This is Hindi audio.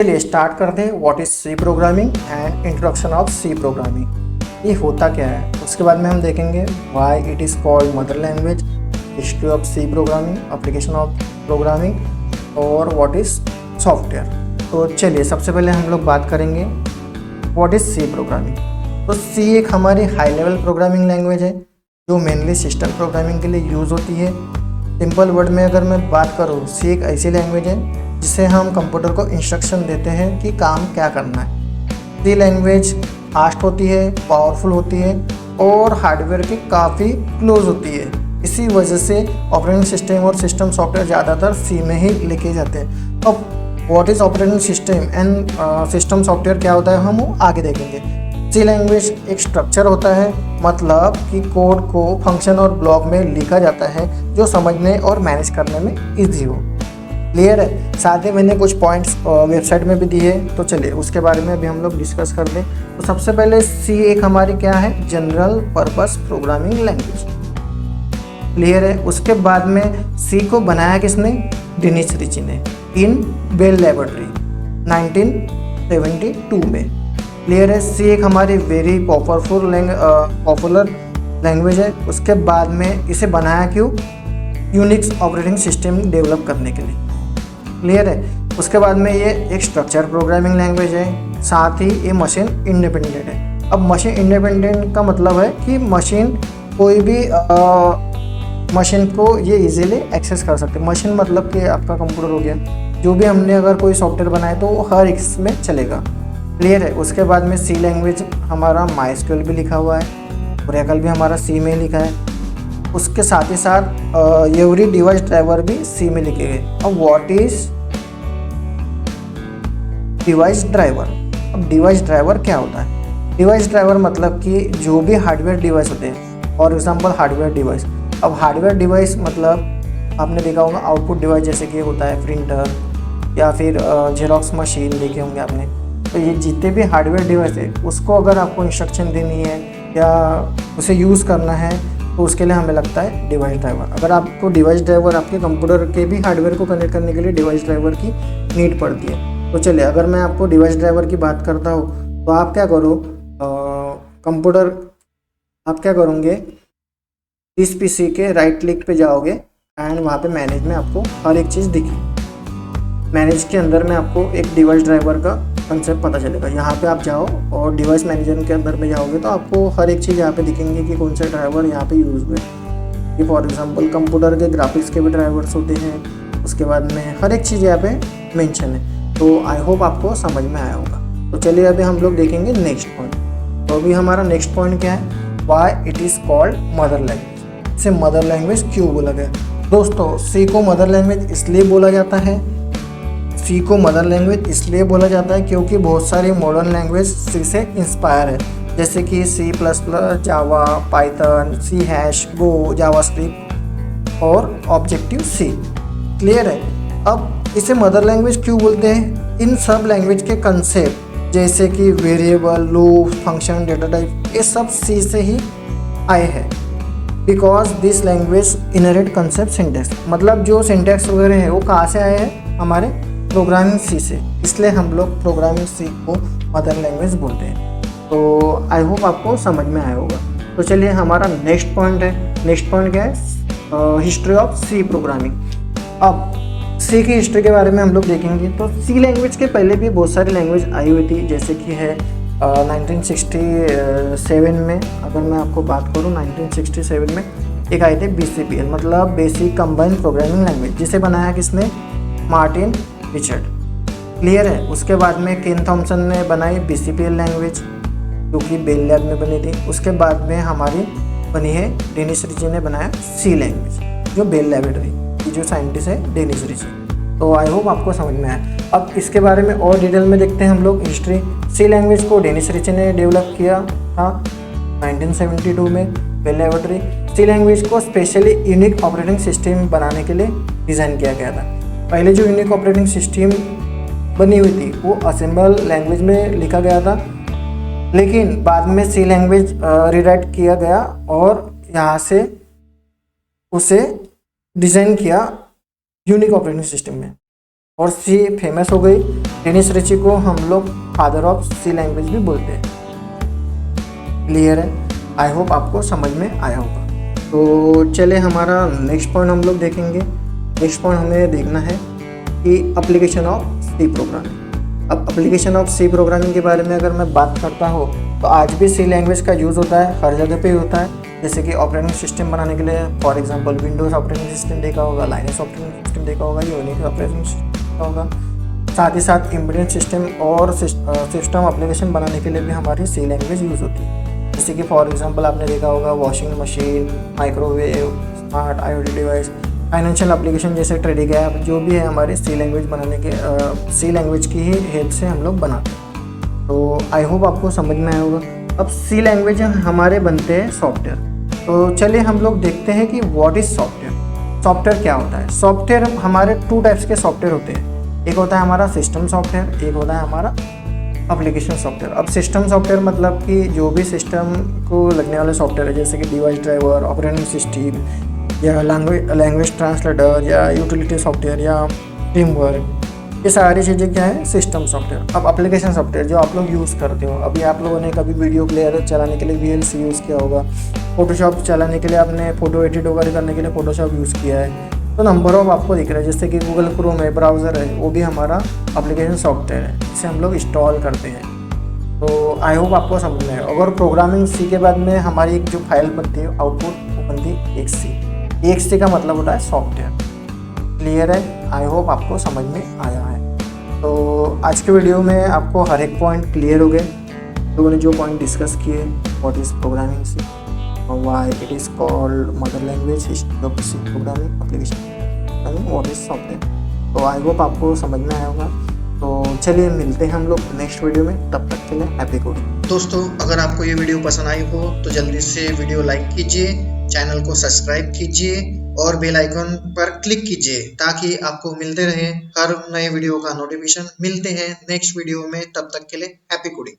चलिए स्टार्ट करते हैं। What is C programming and introduction of C programming. ये होता क्या है, उसके बाद में हम देखेंगे why it is called mother language, history of C programming, application of programming और व्हाट इज़ सॉफ्टवेयर। तो चलिए सबसे पहले हम लोग बात करेंगे व्हाट इज़ सी प्रोग्रामिंग। तो सी एक हमारी हाई लेवल प्रोग्रामिंग लैंग्वेज है जो मेनली सिस्टम प्रोग्रामिंग के लिए यूज़ होती है। सिंपल वर्ड में अगर मैं बात करूँ, सी एक ऐसी लैंग्वेज है जिससे हम कंप्यूटर को इंस्ट्रक्शन देते हैं कि काम क्या करना है। सी लैंग्वेज फास्ट होती है, पावरफुल होती है और हार्डवेयर की काफ़ी क्लोज होती है। इसी वजह से ऑपरेटिंग सिस्टम और सिस्टम सॉफ्टवेयर ज़्यादातर सी में ही लिखे जाते हैं। अब what is operating system and system software क्या होता है हम वो आगे देखेंगे। सी लैंग्वेज एक स्ट्रक्चर होता है, मतलब कि कोड को फंक्शन और ब्लॉक में लिखा जाता है जो समझने और मैनेज करने में ईजी हो। क्लियर है। साथ ही मैंने कुछ पॉइंट्स वेबसाइट में भी दिए, तो चलिए उसके बारे में भी हम लोग डिस्कस कर लें। तो सबसे पहले सी एक हमारी क्या है, general purpose programming language. Clear है। उसके बाद में सी को बनाया किसने, डेनिस रिची ने इन बेल लेबोरेटरी 1972 में। क्लियर है। सी एक हमारी वेरी पॉपुलर लैंग्वेज है। उसके बाद में इसे बनाया क्यों, यूनिक्स ऑपरेटिंग सिस्टम डेवलप करने के लिए। क्लियर है। उसके बाद में ये एक स्ट्रक्चर प्रोग्रामिंग लैंग्वेज है, साथ ही ये मशीन इंडिपेंडेंट है। अब मशीन इंडिपेंडेंट का मतलब है कि मशीन कोई भी मशीन को ये इजीली एक्सेस कर सकते हैं। मशीन मतलब कि आपका कंप्यूटर हो गया, जो भी हमने अगर कोई सॉफ्टवेयर बनाए तो वो हर इसमें चलेगा। क्लियर है। उसके बाद में सी लैंग्वेज हमारा माइस्क्यूएल भी लिखा हुआ है, ओरेकल भी हमारा सी में लिखा है। उसके साथ ही साथ एवरी डिवाइस ड्राइवर भी सी में लिखे गए। अब व्हाट इज डिवाइस ड्राइवर। अब डिवाइस ड्राइवर क्या होता है, डिवाइस ड्राइवर मतलब कि जो भी हार्डवेयर डिवाइस होते हैं, फॉर एग्जांपल हार्डवेयर डिवाइस। अब हार्डवेयर डिवाइस मतलब आपने देखा होगा आउटपुट डिवाइस, जैसे कि होता है प्रिंटर या फिर जेरोक्स मशीन देखे होंगे आपने। तो ये जितने भी हार्डवेयर डिवाइस है उसको अगर आपको इंस्ट्रक्शन देनी है या उसे यूज़ करना है तो उसके लिए हमें लगता है डिवाइस ड्राइवर। अगर आपको डिवाइस ड्राइवर आपके कंप्यूटर के भी हार्डवेयर को कनेक्ट करने के लिए डिवाइस ड्राइवर की नीड पड़ती है। तो चलिए अगर मैं आपको डिवाइस ड्राइवर की बात करता हूँ तो आप क्या करो, कंप्यूटर आप क्या करोगे, इस पीसी के राइट क्लिक पे जाओगे एंड वहाँ पे मैनेज में आपको हर एक चीज़ दिखेगी। मैनेज के अंदर में आपको एक डिवाइस ड्राइवर का कंसेप्ट पता चलेगा। यहाँ पे आप जाओ और डिवाइस मैनेजर के अंदर में जाओगे तो आपको हर एक चीज़ यहाँ पे दिखेंगे कि कौन से ड्राइवर यहाँ पे यूज़ हुए। कि फॉर एग्जांपल कंप्यूटर के ग्राफिक्स के भी ड्राइवर्स होते हैं, उसके बाद में हर एक चीज़ यहाँ पे मेंशन है। तो आई होप आपको समझ में आया होगा। तो चलिए अभी हम लोग देखेंगे नेक्स्ट पॉइंट। तो अभी हमारा नेक्स्ट पॉइंट क्या है, why it is called mother language. इसे मदर लैंग्वेज क्यों बोला गया। दोस्तों सी को मदर लैंग्वेज इसलिए बोला जाता है, सी को मदर लैंग्वेज इसलिए बोला जाता है क्योंकि बहुत सारी मॉडर्न लैंग्वेज सी से इंस्पायर है, जैसे कि सी प्लस प्लस, जावा, पाइथन, सी हैश, गो, जावास्क्रिप्ट और ऑब्जेक्टिव सी। क्लियर है। अब इसे मदर लैंग्वेज क्यों बोलते हैं, इन सब लैंग्वेज के कंसेप्ट जैसे कि variable, loop, function, data type, ये सब सी से ही आए हैं। Because this language inherit concept syntax, मतलब जो सिंटेक्स वगैरह है वो कहाँ से आए हैं, हमारे प्रोग्रामिंग सी से। इसलिए हम लोग प्रोग्रामिंग सी को मदर लैंग्वेज बोलते हैं। तो आई होप आपको समझ में आया होगा। तो चलिए हमारा नेक्स्ट पॉइंट है। नेक्स्ट पॉइंट क्या है, हिस्ट्री ऑफ सी प्रोग्रामिंग। अब सी की हिस्ट्री के बारे में हम लोग देखेंगे। तो सी लैंग्वेज के पहले भी बहुत सारी लैंग्वेज आई हुई थी, जैसे कि है 1967 में। अगर मैं आपको बात करूँ 1967 में एक आई थी BCPL, मतलब बेसिक कंबाइंड प्रोग्रामिंग लैंग्वेज, जिसे बनाया किसने, मार्टिन रिचर्ड। क्लियर है। उसके बाद में केन थॉमसन ने बनाई BCPL लैंग्वेज जो कि बेल लैब में बनी थी। उसके बाद में हमारी बनी है डेनिस रिची ने बनाया सी लैंग्वेज, जो बेल लेबोरेटरी की जो साइंटिस्ट है डेनिस रिची। तो आई होप आपको समझ में आया। अब इसके बारे में और डिटेल में देखते हैं हम लोग हिस्ट्री। सी लैंग्वेज को डेनिस रिची ने डेवलप किया था 1972 में, बेल लेबोरेटरी। सी लैंग्वेज को स्पेशली यूनिक ऑपरेटिंग सिस्टम बनाने के लिए डिज़ाइन किया गया था। पहले जो यूनिक ऑपरेटिंग सिस्टम बनी हुई थी वो असेंबल लैंग्वेज में लिखा गया था, लेकिन बाद में सी लैंग्वेज रीराइट किया गया और यहाँ से उसे डिज़ाइन किया यूनिक ऑपरेटिंग सिस्टम में। और सी फेमस हो गई। डेनिस रिची को हम लोग फादर ऑफ सी लैंग्वेज भी बोलते हैं। क्लियर है? आई होप आपको समझ में आया होगा। तो चले हमारा नेक्स्ट पॉइंट हम लोग देखेंगे। नेक्स्ट पॉइंट हमें देखना है कि एप्लीकेशन ऑफ सी प्रोग्रामिंग। अब एप्लीकेशन ऑफ सी प्रोग्रामिंग के बारे में अगर मैं बात करता हूँ तो आज भी सी लैंग्वेज का यूज़ होता है, हर जगह पे ही होता है। जैसे कि ऑपरेटिंग सिस्टम बनाने के लिए for example Windows operating system देखा होगा, लाइनक्स ऑपरेटिंग सिस्टम देखा होगा, यूनिक्स ऑपरेटिंग सिस्टम देखा होगा। साथ ही साथ एम्बेडेड सिस्टम और सिस्टम एप्लीकेशन बनाने के लिए भी हमारी सी लैंग्वेज यूज़ होती है। जैसे कि फॉर एग्जांपल आपने देखा होगा washing machine, microwave, smart IoT device, financial application जैसे ट्रेडिंग ऐप, जो भी है हमारे सी लैंग्वेज बनाने के सी लैंग्वेज की ही हेल्प से हम लोग बनाते हैं। तो आई होप आपको समझ में आया होगा। अब सी लैंग्वेज हमारे बनते हैं सॉफ्टवेयर। तो चलिए हम लोग देखते हैं कि व्हाट इज़ सॉफ्टवेयर। सॉफ्टवेयर क्या होता है? सॉफ्टवेयर हमारे 2 टाइप्स के सॉफ्टवेयर होते हैं। एक होता है हमारा सिस्टम सॉफ्टवेयर, एक होता है हमारा एप्लीकेशन सॉफ्टवेयर। अब सिस्टम सॉफ्टवेयर मतलब कि जो भी सिस्टम को लगने वाले सॉफ्टवेयर है, जैसे कि डिवाइस ड्राइवर, ऑपरेटिंग सिस्टम या लैंग्वेज ट्रांसलेटर या यूटिलिटी सॉफ्टवेयर या फ्रेमवर्क, ये सारी चीज़ें क्या है? System software. अब एप्लीकेशन सॉफ्टवेयर जो आप लोग यूज़ करते हो, अभी आप लोगों ने कभी वीडियो प्लेयर चलाने के लिए VLC यूज़ किया होगा, फोटोशॉप चलाने के लिए आपने फ़ोटो एडिट वगैरह करने के लिए फोटोशॉप यूज़ किया है। तो नंबर ऑफ आपको दिख रहा है, जैसे कि गूगल क्रोम है, ब्राउज़र है, वो भी हमारा एप्लीकेशन सॉफ्टवेयर है, जिसे हम लोग इंस्टॉल करते हैं। तो आई होप आपको समझ में आए। अगर प्रोग्रामिंग सी के बाद में हमारी एक जो फाइल बनती है आउटपुट, वो बनती है EXE का मतलब होता है सॉफ्टवेयर। क्लियर है? आई होप आपको समझ में आया है। तो आज के वीडियो में आपको हर एक पॉइंट क्लियर हो गए। लोगों ने जो पॉइंट डिस्कस किए, what is programming C, why it is called mother language, history of C programming, application, what is software. तो आई होप आपको समझ में आया होगा। तो चलिए मिलते हैं हम लोग नेक्स्ट वीडियो में, तब तक के लिए हैप्पी कोडिंग। दोस्तों, अगर आपको ये वीडियो पसंद आई हो तो जल्दी से वीडियो लाइक कीजिए, चैनल को सब्सक्राइब कीजिए और बेल आइकन पर क्लिक कीजिए ताकि आपको मिलते रहे हर नए वीडियो का नोटिफिकेशन। मिलते हैं नेक्स्ट वीडियो में, तब तक के लिए हैप्पी कोडिंग।